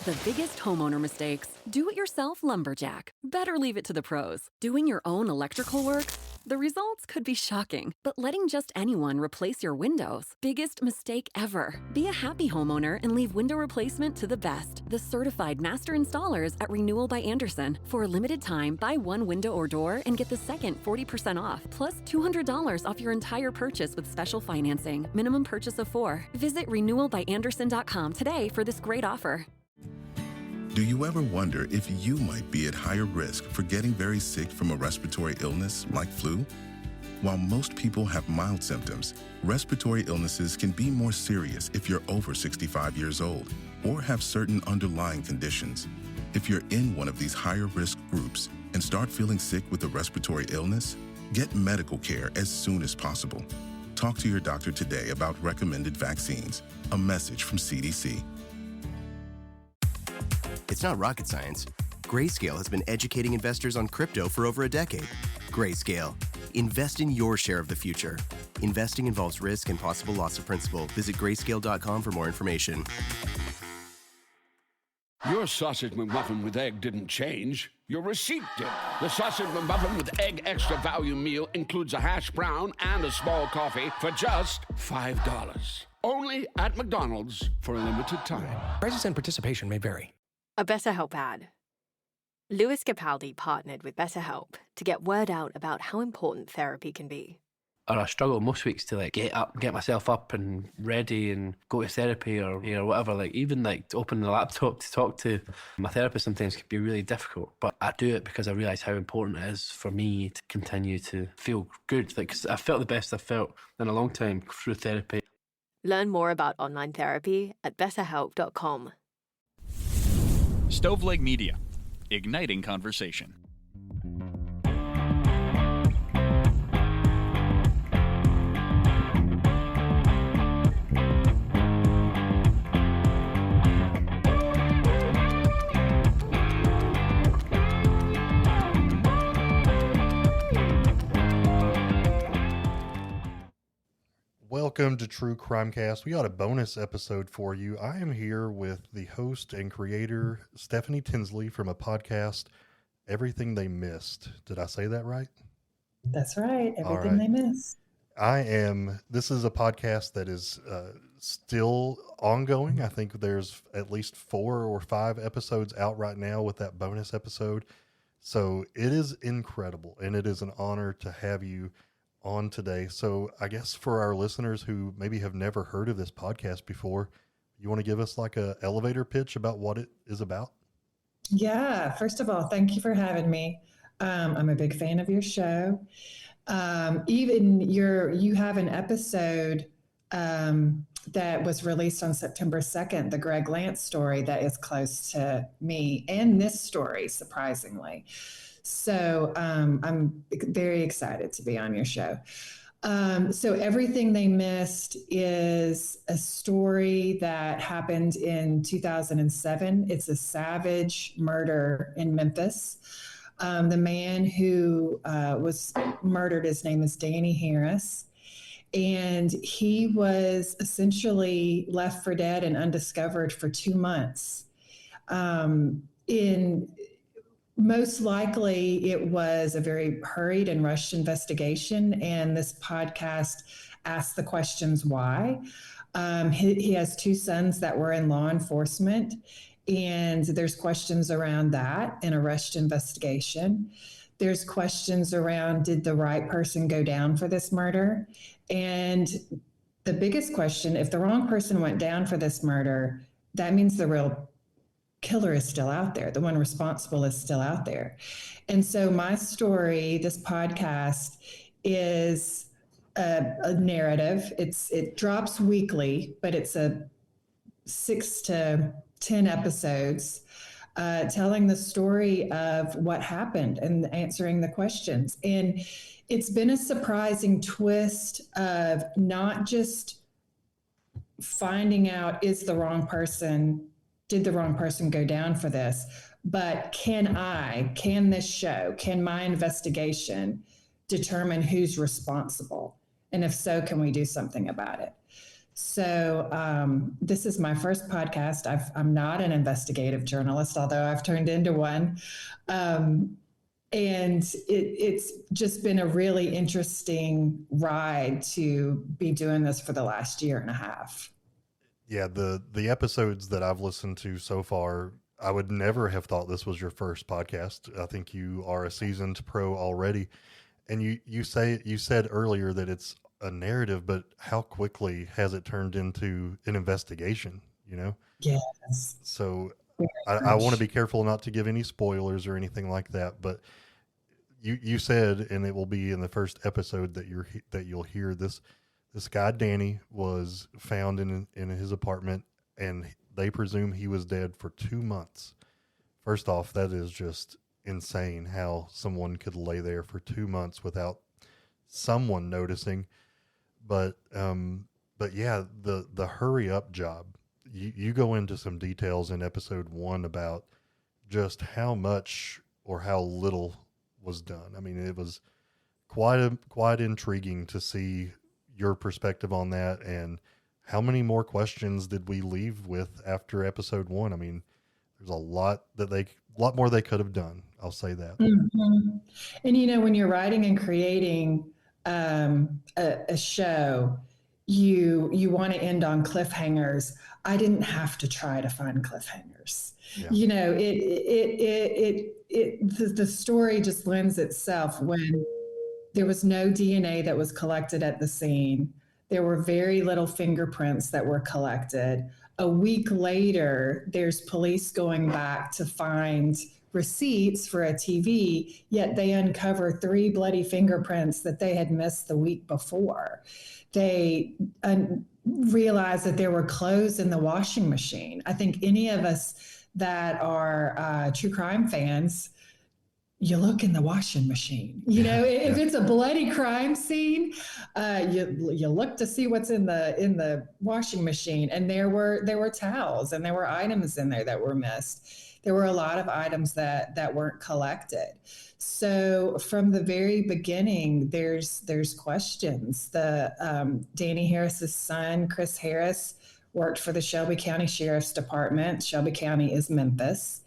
The biggest homeowner mistakes. Do-it-yourself lumberjack. Better leave it to the pros. Doing your own electrical work? The results could be shocking, but letting just anyone replace your windows, biggest mistake ever. Be a happy homeowner and leave window replacement to the best. The certified master installers at Renewal by Andersen. For a limited time, buy one window or door and get the second 40% off, plus $200 off your entire purchase with special financing. Minimum purchase of 4. Visit renewalbyandersen.com today for this great offer. Do you ever wonder if you might be at higher risk for getting very sick from a respiratory illness like flu? While most people have mild symptoms, respiratory illnesses can be more serious if you're over 65 years old or have certain underlying conditions. If you're in one of these higher risk groups and start feeling sick with a respiratory illness, get medical care as soon as possible. Talk to your doctor today about recommended vaccines. A message from CDC. It's not rocket science. Grayscale has been educating investors on crypto for over a decade. Grayscale. Invest in your share of the future. Investing involves risk and possible loss of principal. Visit grayscale.com for more information. Your sausage McMuffin with egg didn't change. Your receipt did. The sausage McMuffin with egg extra value meal includes a hash brown and a small coffee for just $5. Only at McDonald's for a limited time. Prices and participation may vary. A BetterHelp ad. Louis Capaldi partnered with BetterHelp to get word out about how important therapy can be. Or I struggle most weeks to get myself up and ready and go to therapy or whatever. Even to open the laptop to talk to my therapist sometimes can be really difficult. But I do it because I realise how important it is for me to continue to feel good. 'Cause I felt the best I've felt in a long time through therapy. Learn more about online therapy at betterhelp.com. Stoveleg Media, igniting conversation. Welcome to True Crimecast. We got a bonus episode for you. I am here with the host and creator, Stephanie Tinsley, from a podcast, Everything They Missed. Did I say that right? That's right. Everything They Missed. This is a podcast that is still ongoing. I think there's at least 4 or 5 episodes out right now with that bonus episode. So it is incredible, and it is an honor to have you on today. So I guess for our listeners who maybe have never heard of this podcast before, you want to give us like a elevator pitch about what it is about? Yeah. First of all, thank you for having me. I'm a big fan of your show. You have an episode that was released on September 2nd, the Greg Lance story that is close to me and this story, surprisingly. So I'm very excited to be on your show. So Everything They Missed is a story that happened in 2007. It's a savage murder in Memphis. The man who was murdered, his name is Danny Harris. And he was essentially left for dead and undiscovered for 2 months. Most likely, it was a very hurried and rushed investigation, and this podcast asks the questions why. He has 2 sons that were in law enforcement, and there's questions around that in a rushed investigation. There's questions around, did the right person go down for this murder? And the biggest question, if the wrong person went down for this murder, that means the real killer is still out there. The one responsible is still out there. And so my story, this podcast, is a narrative. It drops weekly, but it's a 6 to 10 episodes telling the story of what happened and answering the questions. And it's been a surprising twist of not just finding out, did the wrong person go down for this, but can this show, can my investigation determine who's responsible? And if so, can we do something about it? So this is my first podcast. I'm not an investigative journalist, although I've turned into one. And it's just been a really interesting ride to be doing this for the last year and a half. Yeah, the episodes that I've listened to so far, I would never have thought this was your first podcast. I think you are a seasoned pro already. And you said earlier that it's a narrative, but how quickly has it turned into an investigation, you know? Yes. So I want to be careful not to give any spoilers or anything like that, but you said, and it will be in the first episode that you'll hear, this guy Danny was found in his apartment, and they presume he was dead for 2 months. First off, that is just insane how someone could lay there for 2 months without someone noticing. But yeah, the hurry up job. You go into some details in episode 1 about just how much or how little was done. I mean, it was quite intriguing to see your perspective on that, and how many more questions did we leave with after episode 1? I mean, there's a lot more they could have done. I'll say that. Mm-hmm. And when you're writing and creating a show, you want to end on cliffhangers. I didn't have to try to find cliffhangers. Yeah. The story just lends itself when there was no DNA that was collected at the scene. There were very little fingerprints that were collected. A week later, there's police going back to find receipts for a TV, yet they uncover 3 bloody fingerprints that they had missed the week before. They realized that there were clothes in the washing machine. I think any of us that are true crime fans, you look in the washing machine. If it's a bloody crime scene, you look to see what's in the washing machine. And there were towels, and there were items in there that were missed. There were a lot of items that weren't collected. So from the very beginning, there's questions. Danny Harris's son, Chris Harris, worked for the Shelby County Sheriff's Department. Shelby County is Memphis.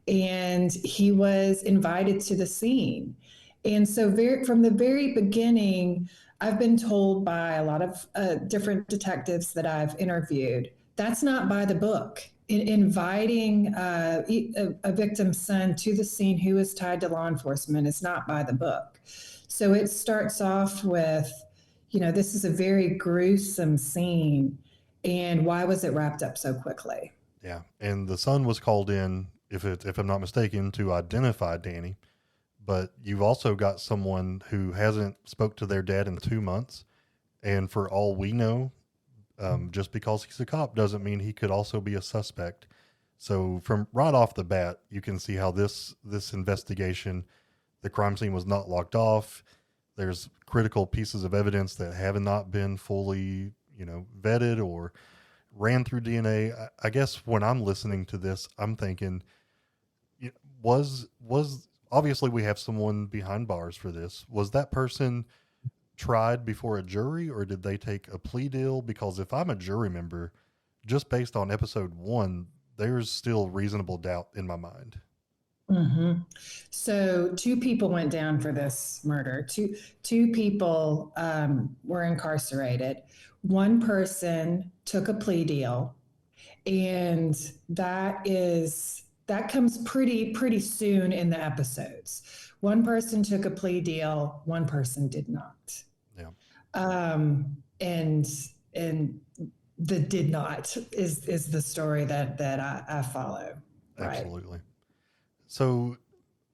And he was invited to the scene. And so from the very beginning, I've been told by a lot of different detectives that I've interviewed, that's not by the book. Inviting a victim's son to the scene who is tied to law enforcement is not by the book. So it starts off with, this is a very gruesome scene. And why was it wrapped up so quickly? Yeah. And the son was called in, if I'm not mistaken, to identify Danny. But you've also got someone who hasn't spoke to their dad in 2 months. And for all we know, just because he's a cop doesn't mean he could also be a suspect. So from right off the bat, you can see how this investigation, the crime scene was not locked off. There's critical pieces of evidence that have not been fully, vetted or ran through DNA. I guess when I'm listening to this, I'm thinking, was obviously we have someone behind bars for this. Was that person tried before a jury, or did they take a plea deal? Because if I'm a jury member, just based on episode 1, there's still reasonable doubt in my mind. Mm-hmm. So 2 people went down for this murder. Two people were incarcerated. One person took a plea deal, and that comes pretty soon in the episodes. One person took a plea deal, one person did not. Yeah. And the did not is the story that I follow. Absolutely. Right? So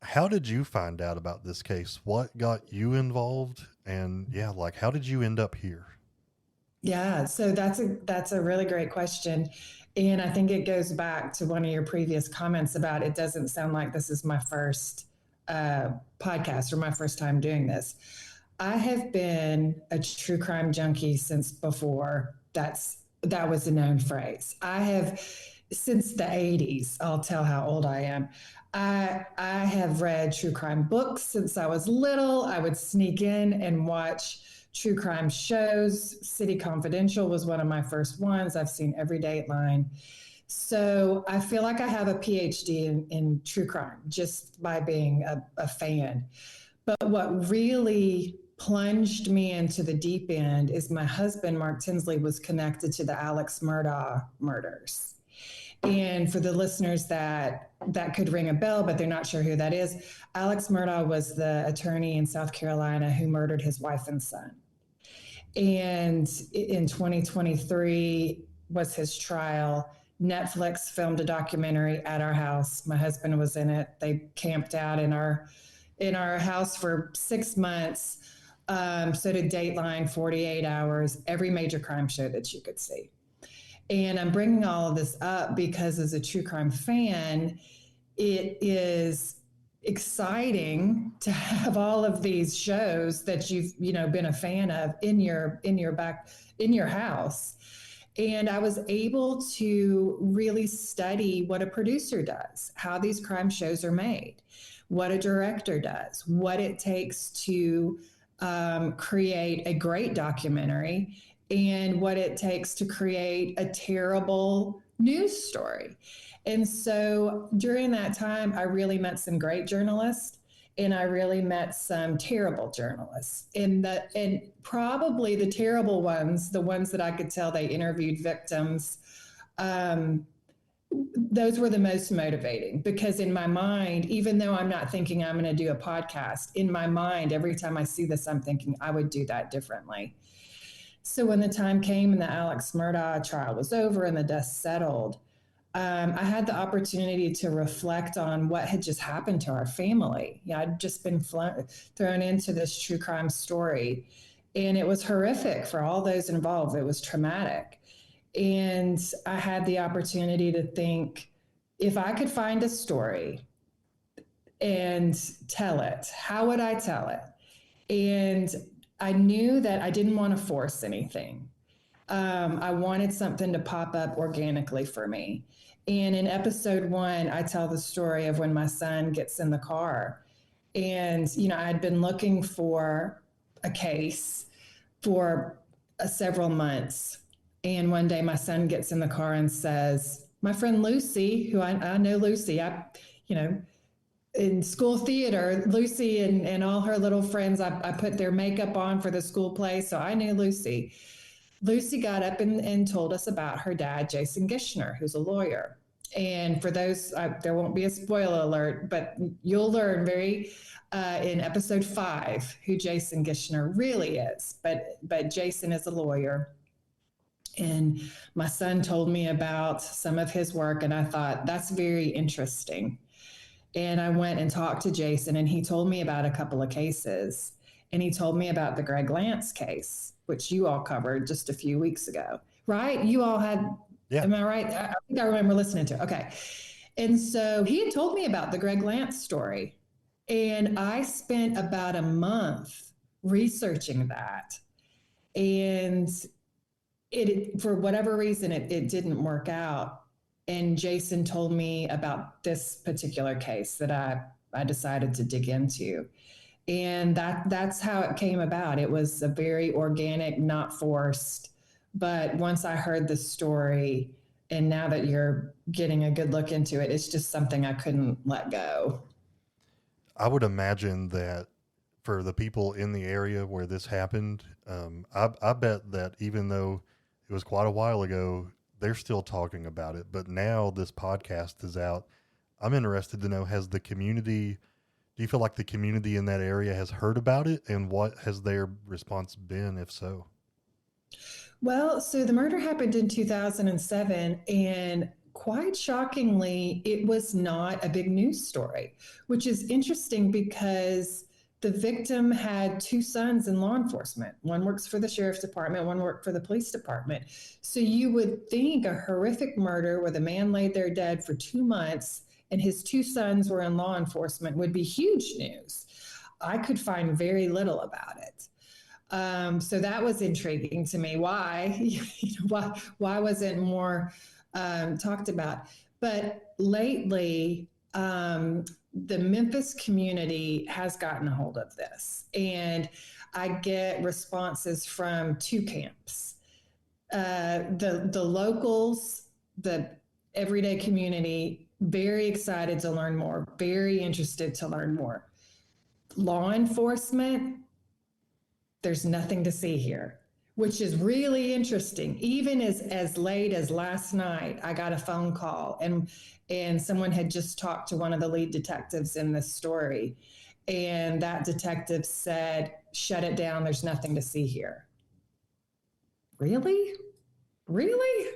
how did you find out about this case? What got you involved? And how did you end up here? Yeah, so that's a really great question. And I think it goes back to one of your previous comments about it doesn't sound like this is my first podcast or my first time doing this. I have been a true crime junkie since before that was a known phrase. I have, since the 80s, I'll tell how old I am. I have read true crime books since I was little. I would sneak in and watch true crime shows. City Confidential was one of my first ones. I've seen every Dateline. So I feel like I have a PhD in true crime just by being a fan. But what really plunged me into the deep end is my husband, Mark Tinsley, was connected to the Alex Murdaugh murders. And for the listeners that could ring a bell, but they're not sure who that is, Alex Murdaugh was the attorney in South Carolina who murdered his wife and son. And in 2023 was his trial. Netflix filmed a documentary at our house. My husband was in it. They camped out in our house for 6 months. So did Dateline, 48 Hours, every major crime show that you could see. And I'm bringing all of this up because as a true crime fan, it is exciting to have all of these shows that you've been a fan of in your house. And I was able to really study what a producer does, how these crime shows are made, what a director does, what it takes to create a great documentary, and what it takes to create a terrible news story. And so during that time, I really met some great journalists, and I really met some terrible journalists. And probably the terrible ones, the ones that I could tell they interviewed victims, those were the most motivating, because in my mind, even though I'm not thinking I'm going to do a podcast, in my mind, every time I see this, I'm thinking I would do that differently. So when the time came and the Alex Murdaugh trial was over and the dust settled, I had the opportunity to reflect on what had just happened to our family. I'd just been thrown into this true crime story, and it was horrific for all those involved. It was traumatic. And I had the opportunity to think, if I could find a story and tell it, how would I tell it? And I knew that I didn't want to force anything. I wanted something to pop up organically for me. And in episode 1, I tell the story of when my son gets in the car. And, I'd been looking for a case for several months. And one day my son gets in the car and says, my friend Lucy, who I know Lucy, in school theater, Lucy and all her little friends, I put their makeup on for the school play. So I knew Lucy. Lucy got up and told us about her dad, Jason Gishner, who's a lawyer. And for those, there won't be a spoiler alert, but you'll learn in episode 5 who Jason Gishner really is. But Jason is a lawyer. And my son told me about some of his work, and I thought, that's very interesting. And I went and talked to Jason, and he told me about a couple of cases. And he told me about the Greg Lance case, which you all covered just a few weeks ago, right? You all had, yeah. Am I right? I think I remember listening to it. Okay. And so he had told me about the Greg Lance story. And I spent about a month researching that. And for whatever reason, it didn't work out. And Jason told me about this particular case that I decided to dig into. And that's how it came about. It was a very organic, not forced. But once I heard the story, and now that you're getting a good look into it, it's just something I couldn't let go. I would imagine that for the people in the area where this happened, I bet that even though it was quite a while ago, they're still talking about it. But now this podcast is out. I'm interested to know, do you feel like the community in that area has heard about it, and what has their response been, if so? Well, so the murder happened in 2007, and quite shockingly, it was not a big news story, which is interesting because the victim had 2 sons in law enforcement. One works for the sheriff's department, one worked for the police department. So you would think a horrific murder where the man laid there dead for 2 months and his 2 sons were in law enforcement would be huge news. I could find very little about it. So that was intriguing to me. Why? Why wasn't more talked about? But lately, the Memphis community has gotten a hold of this, and I get responses from two camps. The locals, the everyday community, very excited to learn more, very interested to learn more. Law enforcement, there's nothing to see here, which is really interesting. Even as late as last night, I got a phone call and someone had just talked to one of the lead detectives in this story. And that detective said, shut it down. There's nothing to see here. Really? Really?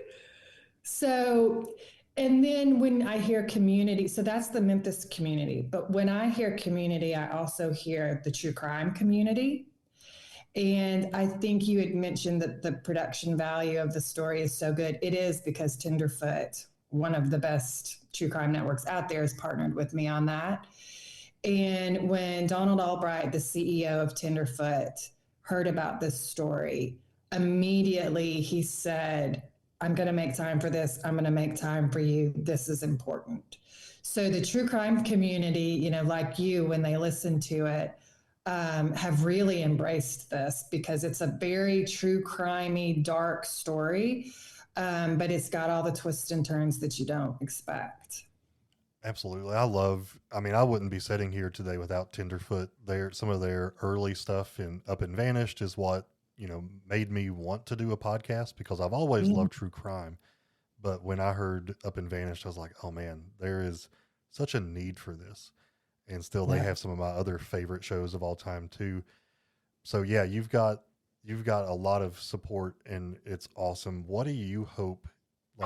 So, and then when I hear community, so that's the Memphis community. But when I hear community, I also hear the true crime community. And I think you had mentioned that the production value of the story is so good. It is, because Tenderfoot, one of the best true crime networks out there, has partnered with me on that. And when Donald Albright, the CEO of Tenderfoot, heard about this story, immediately he said, I'm going to make time for this. I'm going to make time for you. This is important. So the true crime community, like you, when they listen to it, have really embraced this, because it's a very true crimey, dark story, but it's got all the twists and turns that you don't expect. Absolutely. I wouldn't be sitting here today without Tenderfoot. Some of their early stuff in Up and Vanished is what, made me want to do a podcast, because I've always loved true crime. But when I heard Up and Vanished, I was like, oh man, there is such a need for this. And still they have some of my other favorite shows of all time too. So yeah, you've got a lot of support, and it's awesome. What do you hope,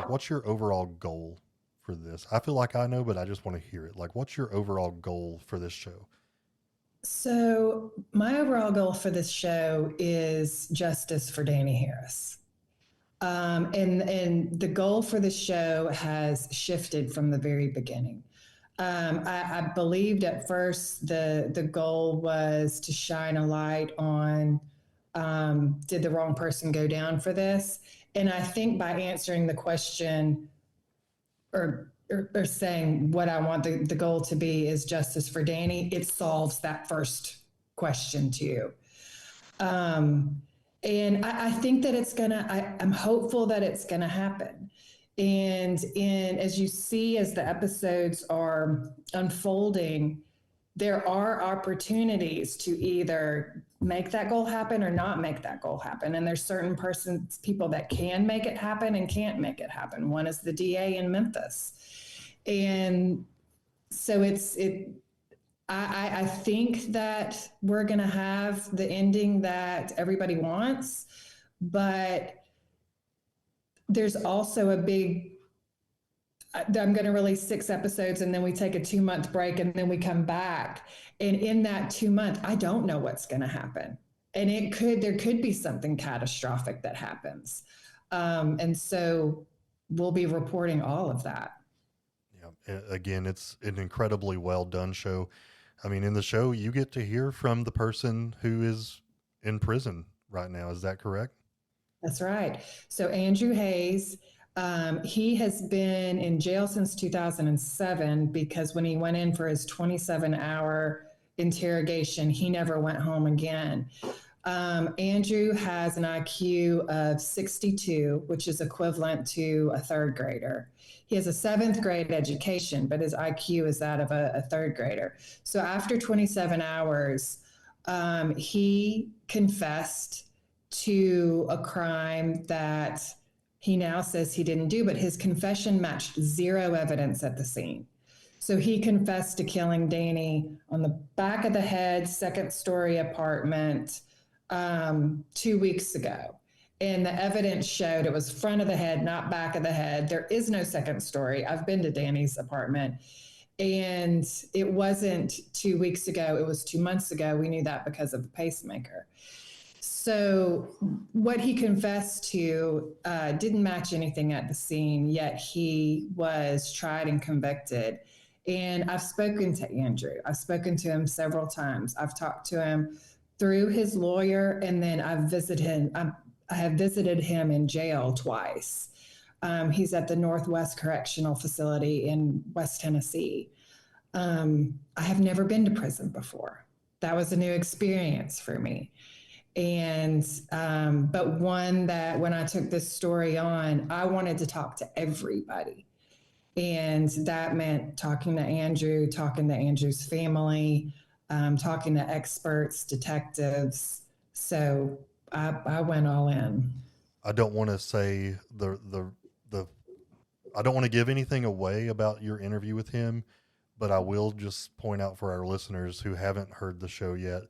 what's your overall goal for this? I feel like I know, but I just want to hear it. What's your overall goal for this show? So my overall goal for this show is justice for Danny Harris. And the goal for the show has shifted from the very beginning. I believed at first the goal was to shine a light on, did the wrong person go down for this? And I think by answering the question or saying what I want the goal to be is justice for Danny, it solves that first question too. And I think that I'm hopeful that it's gonna happen. And as you see, as the episodes are unfolding, there are opportunities to either make that goal happen or not make that goal happen. And there's certain people that can make it happen and can't make it happen. One is the DA in Memphis. And so I think that we're going to have the ending that everybody wants, but there's also I'm going to release 6 episodes, and then we take a 2-month break, and then we come back. And in that 2 months, I don't know what's going to happen. And there could be something catastrophic that happens. And so we'll be reporting all of that. Yeah. Again, it's an incredibly well done show. I mean, in the show, you get to hear from the person who is in prison right now. Is that correct? That's right. So Andrew Hayes, he has been in jail since 2007, because when he went in for his 27-hour interrogation, he never went home again. Andrew has an IQ of 62, which is equivalent to a 3rd grader. He has a 7th grade education, but his IQ is that of a 3rd grader. So after 27 hours, he confessed to a crime that he now says he didn't do, but his confession matched 0 evidence at the scene. So he confessed to killing Danny on the back of the head, 2nd-story apartment, 2 weeks ago. And the evidence showed it was front of the head, not back of the head. There is no 2nd story. I've been to Danny's apartment, and it wasn't 2 weeks ago. It was 2 months ago. We knew that because of the pacemaker. So what he confessed to didn't match anything at the scene, yet he was tried and convicted. And I've spoken to Andrew. I've spoken to him several times. I've talked to him through his lawyer, and then I have visited him in jail twice. He's at the Northwest Correctional Facility in West Tennessee. I have never been to prison before. That was a new experience for me. And, but one that when I took this story on, I wanted to talk to everybody. And that meant talking to Andrew, talking to Andrew's family, talking to experts, detectives. So I went all in. I don't want to say I don't want to give anything away about your interview with him, but I will just point out for our listeners who haven't heard the show yet.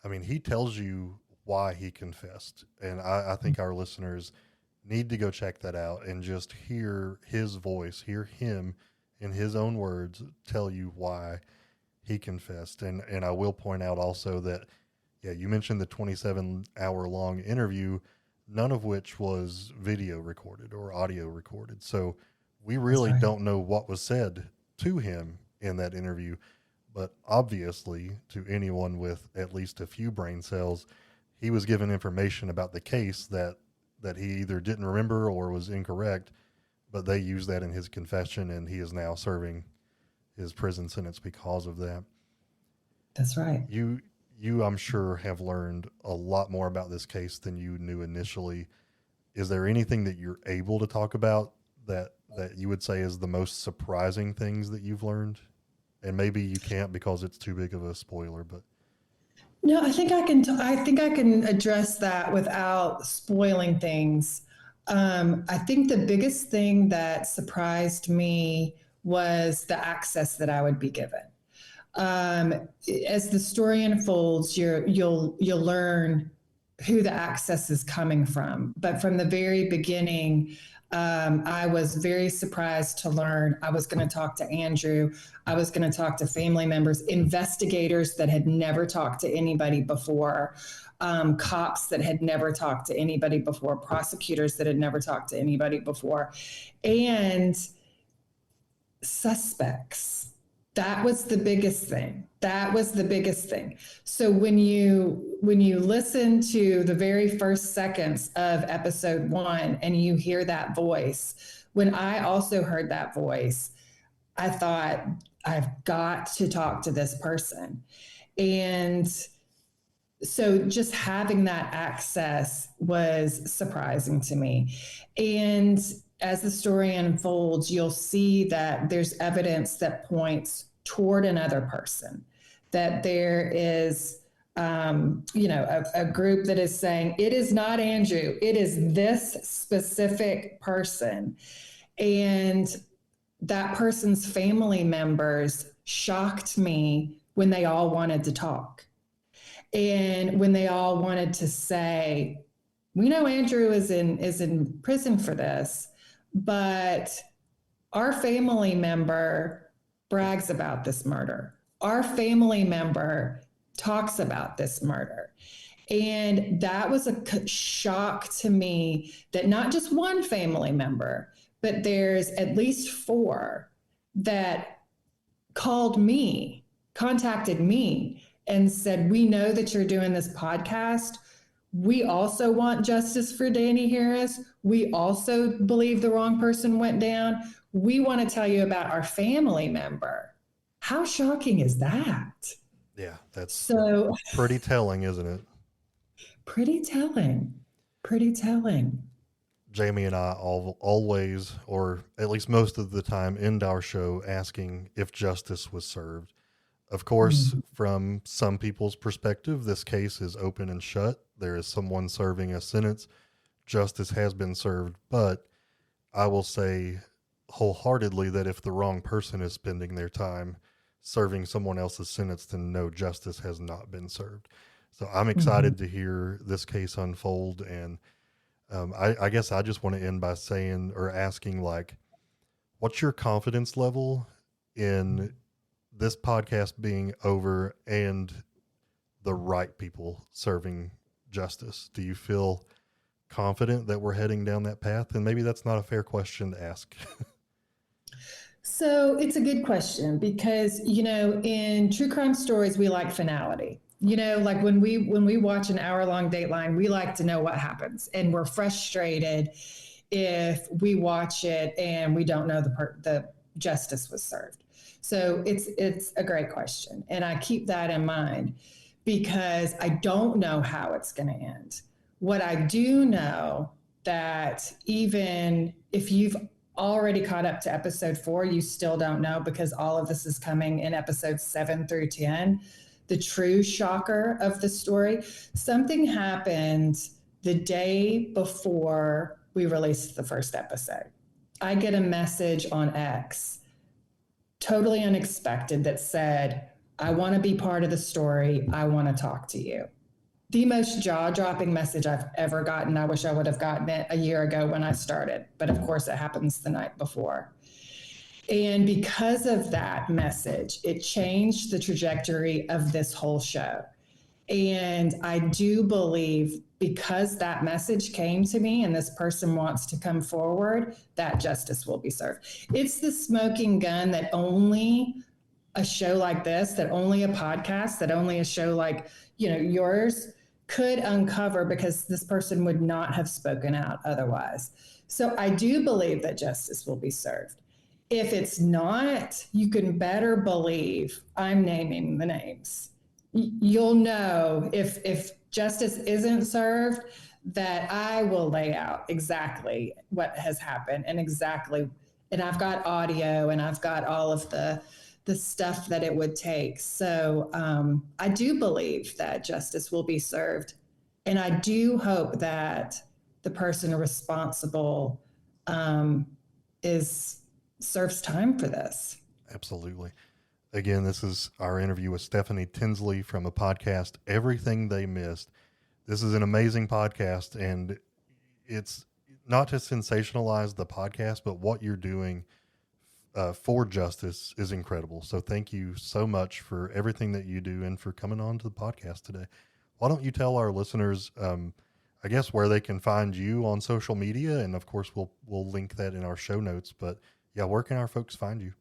I mean, he tells you why he confessed. And I think our listeners need to go check that out and just hear his voice, hear him in his own words tell you why he confessed. And I will point out also that, yeah, you mentioned the 27-hour long interview, none of which was video recorded or audio recorded. So we really don't know what was said to him in that interview, but obviously to anyone with at least a few brain cells, he was given information about the case that he either didn't remember or was incorrect, but they used that in his confession, and he is now serving his prison sentence because of that. That's right. You, I'm sure, have learned a lot more about this case than you knew initially. Is there anything that you're able to talk about that you would say is the most surprising things that you've learned? And maybe you can't because it's too big of a spoiler, but. No, I think I can address that without spoiling things. I think the biggest thing that surprised me was the access that I would be given. As the story unfolds, you'll learn who the access is coming from. But from the very beginning, I was very surprised to learn I was going to talk to Andrew. I was going to talk to family members, investigators that had never talked to anybody before, cops that had never talked to anybody before, prosecutors that had never talked to anybody before, and suspects. That was the biggest thing. So when you listen to the very first seconds of episode 1 and you hear that voice, when I also heard that voice, I thought, I've got to talk to this person. And so just having that access was surprising to me. And as the story unfolds, you'll see that there's evidence that points toward another person, that there is, a group that is saying, it is not Andrew, it is this specific person. And that person's family members shocked me when they all wanted to talk. And when they all wanted to say, we know Andrew is in prison for this, but our family member brags about this murder. Our family member talks about this murder. And that was a shock to me that not just one family member, but there's at least 4 that contacted me and said, we know that you're doing this podcast. We also want justice for Danny Harris. We also believe the wrong person went down. We want to tell you about our family member. How shocking is that? Yeah, that's so pretty telling, isn't it? Pretty telling. Jamie and I always, or at least most of the time, end our show asking if justice was served. Of course, from some people's perspective, this case is open and shut. There is someone serving a sentence. Justice has been served. But I will say wholeheartedly that if the wrong person is spending their time serving someone else's sentence, then no, justice has not been served. So I'm excited to hear this case unfold. And I guess I just want to end by saying or asking, like, what's your confidence level in this podcast being over and the right people serving justice? Do you feel confident that we're heading down that path? And maybe that's not a fair question to ask. So it's a good question because, in true crime stories, we like finality. Like when we watch an hour-long Dateline, we like to know what happens, and we're frustrated if we watch it and we don't know justice was served? So it's a great question. And I keep that in mind because I don't know how it's going to end. What I do know that even if you've already caught up to episode 4, you still don't know because all of this is coming in episodes 7 through 10. The true shocker of the story, something happened the day before we released the first episode. I get a message on X, totally unexpected, that said, I want to be part of the story. I want to talk to you. The most jaw-dropping message I've ever gotten. I wish I would have gotten it a year ago when I started, but of course it happens the night before. And because of that message, it changed the trajectory of this whole show. And I do believe because that message came to me and this person wants to come forward, that justice will be served. It's the smoking gun that only a show like this, that only a podcast, that only a show like, yours could uncover, because this person would not have spoken out otherwise. So I do believe that justice will be served. If it's not, you can better believe I'm naming the names. You'll know if justice isn't served, that I will lay out exactly what has happened and I've got audio and I've got all of the stuff that it would take. So I do believe that justice will be served. And I do hope that the person responsible serves time for this. Absolutely. Again, this is our interview with Stephanie Tinsley from a podcast, Everything They Missed. This is an amazing podcast, and it's not to sensationalize the podcast, but what you're doing for justice is incredible. So thank you so much for everything that you do and for coming on to the podcast today. Why don't you tell our listeners, I guess, where they can find you on social media? And of course, we'll link that in our show notes. But yeah, where can our folks find you?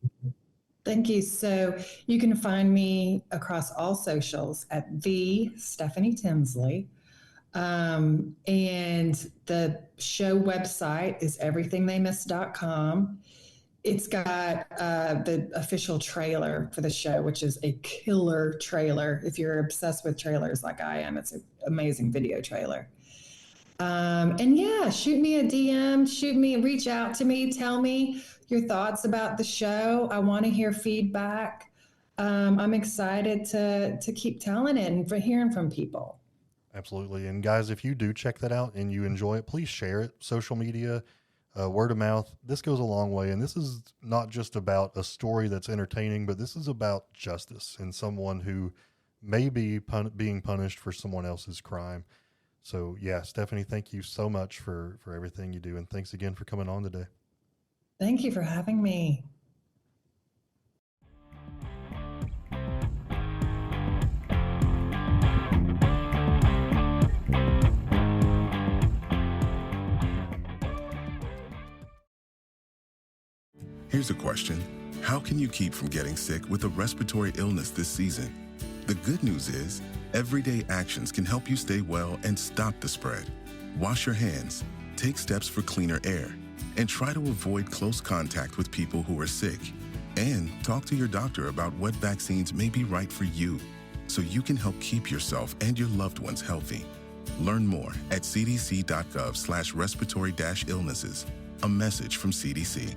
Thank you. So you can find me across all socials at the Stephanie Tinsley. And the show website is everythingtheymiss.com. It's got the official trailer for the show, which is a killer trailer. If you're obsessed with trailers like I am, it's an amazing video trailer. And yeah, shoot me a DM, reach out to me, tell me your thoughts about the show. I want to hear feedback. I'm excited to keep telling it and for hearing from people. Absolutely. And guys, if you do check that out and you enjoy it, please share it. Social media, word of mouth, this goes a long way. And this is not just about a story that's entertaining, but this is about justice and someone who may be being punished for someone else's crime. So yeah, Stephanie, thank you so much for everything you do. And thanks again for coming on today. Thank you for having me. Here's a question. How can you keep from getting sick with a respiratory illness this season? The good news is, everyday actions can help you stay well and stop the spread. Wash your hands, take steps for cleaner air, and try to avoid close contact with people who are sick. And talk to your doctor about what vaccines may be right for you, so you can help keep yourself and your loved ones healthy. Learn more at cdc.gov/respiratory-illnesses. A message from CDC.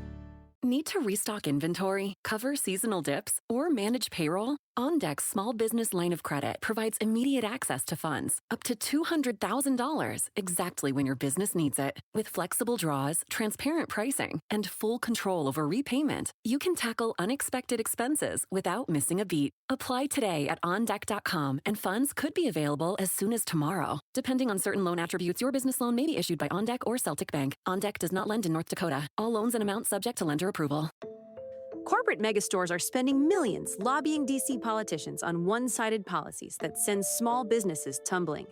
Need to restock inventory, cover seasonal dips, or manage payroll? OnDeck's small business line of credit provides immediate access to funds, up to $200,000, exactly when your business needs it. With flexible draws, transparent pricing, and full control over repayment, you can tackle unexpected expenses without missing a beat. Apply today at ondeck.com, and funds could be available as soon as tomorrow. Depending on certain loan attributes, your business loan may be issued by OnDeck or Celtic Bank. OnDeck does not lend in North Dakota. All loans and amounts subject to lender approval. Corporate megastores are spending millions lobbying D.C. politicians on one-sided policies that send small businesses tumbling.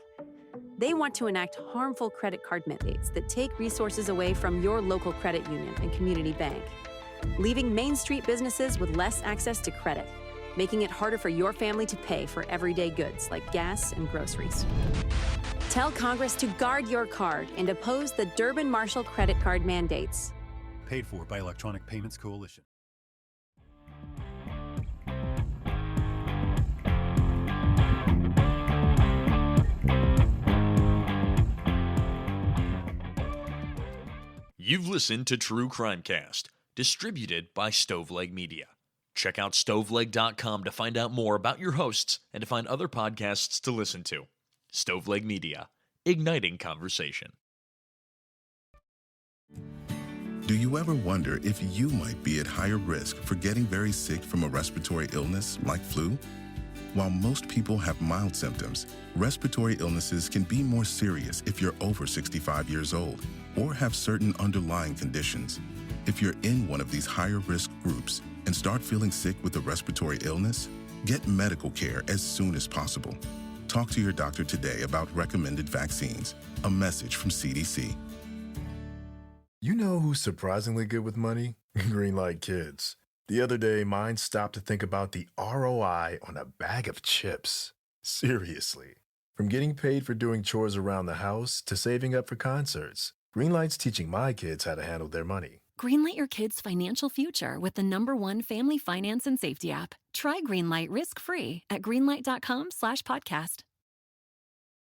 They want to enact harmful credit card mandates that take resources away from your local credit union and community bank, leaving Main Street businesses with less access to credit, making it harder for your family to pay for everyday goods like gas and groceries. Tell Congress to guard your card and oppose the Durbin-Marshall credit card mandates. Paid for by Electronic Payments Coalition. You've listened to True Crimecast, distributed by Stoveleg Media. Check out stoveleg.com to find out more about your hosts and to find other podcasts to listen to. Stoveleg Media, igniting conversation. Do you ever wonder if you might be at higher risk for getting very sick from a respiratory illness like flu? While most people have mild symptoms, respiratory illnesses can be more serious if you're over 65 years old or have certain underlying conditions. If you're in one of these higher risk groups and start feeling sick with a respiratory illness, get medical care as soon as possible. Talk to your doctor today about recommended vaccines. A message from CDC. You know who's surprisingly good with money? Greenlight Kids. The other day, mine stopped to think about the ROI on a bag of chips. Seriously. From getting paid for doing chores around the house to saving up for concerts, Greenlight's teaching my kids how to handle their money. Greenlight your kids' financial future with the #1 family finance and safety app. Try Greenlight risk-free at greenlight.com/podcast.